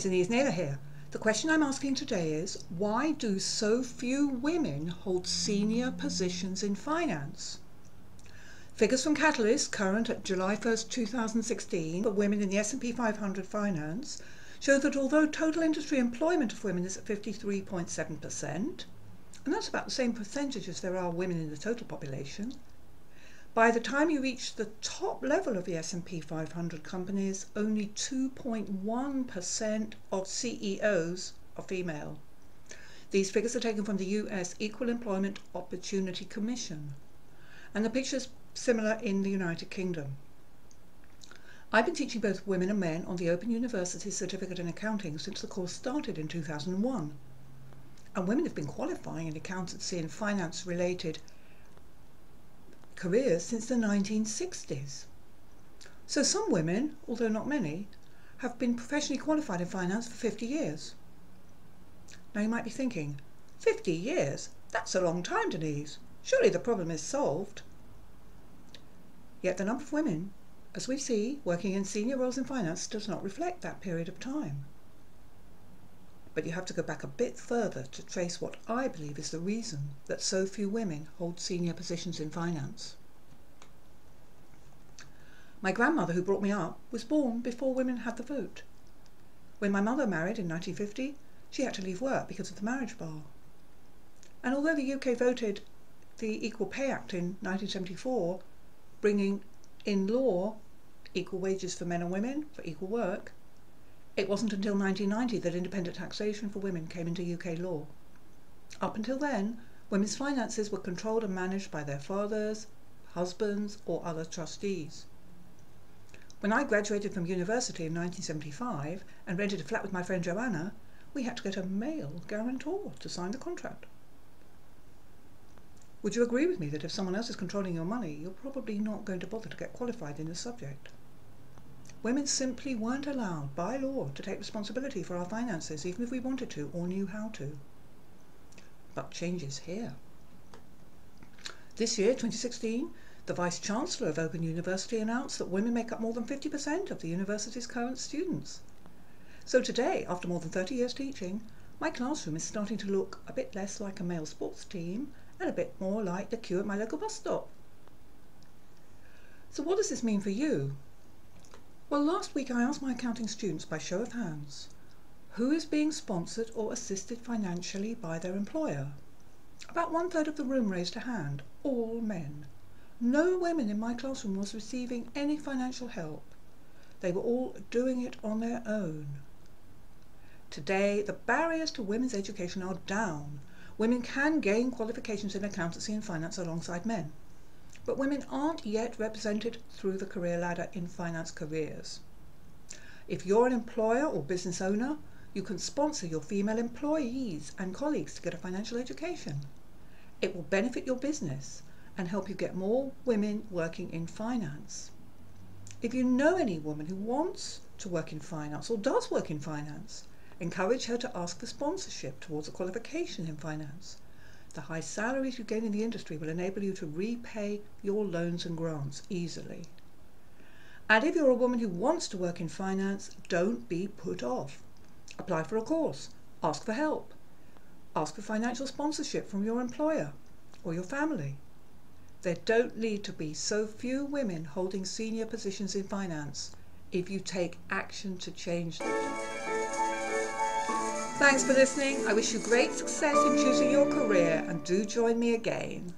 Neither neither here. The question I'm asking today is, why do so few women hold senior positions in finance? Figures from Catalyst, current at July 1st, 2016, for women in the S&P 500 finance, show that although total industry employment of women is at 53.7%, and that's about the same percentage as there are women in the total population, by the time you reach the top level of the S&P 500 companies, only 2.1% of CEOs are female. These figures are taken from the US Equal Employment Opportunity Commission, and the picture's similar in the United Kingdom. I've been teaching both women and men on the Open University Certificate in Accounting since the course started in 2001, and women have been qualifying in accountancy and finance related careers since the 1960s. So some women, although not many, have been professionally qualified in finance for 50 years. Now you might be thinking, 50 years? That's a long time, Denise. Surely the problem is solved. Yet the number of women, as we see, working in senior roles in finance does not reflect that period of time. But you have to go back a bit further to trace what I believe is the reason that so few women hold senior positions in finance. My grandmother, who brought me up, was born before women had the vote. When my mother married in 1950, she had to leave work because of the marriage bar. And although the UK voted the Equal Pay Act in 1974, bringing in law equal wages for men and women for equal work, it wasn't until 1990 that independent taxation for women came into UK law. Up until then, women's finances were controlled and managed by their fathers, husbands, or other trustees. When I graduated from university in 1975 and rented a flat with my friend Joanna, we had to get a male guarantor to sign the contract. Would you agree with me that if someone else is controlling your money, you're probably not going to bother to get qualified in this subject? Women simply weren't allowed by law to take responsibility for our finances, even if we wanted to or knew how to. But change is here. This year, 2016, the Vice-Chancellor of Open University announced that women make up more than 50% of the university's current students. So today, after more than 30 years teaching, my classroom is starting to look a bit less like a male sports team and a bit more like the queue at my local bus stop. So what does this mean for you? Well, last week I asked my accounting students by show of hands, who is being sponsored or assisted financially by their employer? About 1/3 of the room raised a hand, all men. No women in my classroom was receiving any financial help. They were all doing it on their own. Today, the barriers to women's education are down. Women can gain qualifications in accountancy and finance alongside men. But women aren't yet represented through the career ladder in finance careers. If you're an employer or business owner, you can sponsor your female employees and colleagues to get a financial education. It will benefit your business and help you get more women working in finance. If you know any woman who wants to work in finance or does work in finance, encourage her to ask for sponsorship towards a qualification in finance. The high salaries you gain in the industry will enable you to repay your loans and grants easily. And if you're a woman who wants to work in finance, don't be put off. Apply for a course, ask for help, ask for financial sponsorship from your employer or your family. There don't need to be so few women holding senior positions in finance if you take action to change them. Thanks for listening. I wish you great success in choosing your career, and do join me again.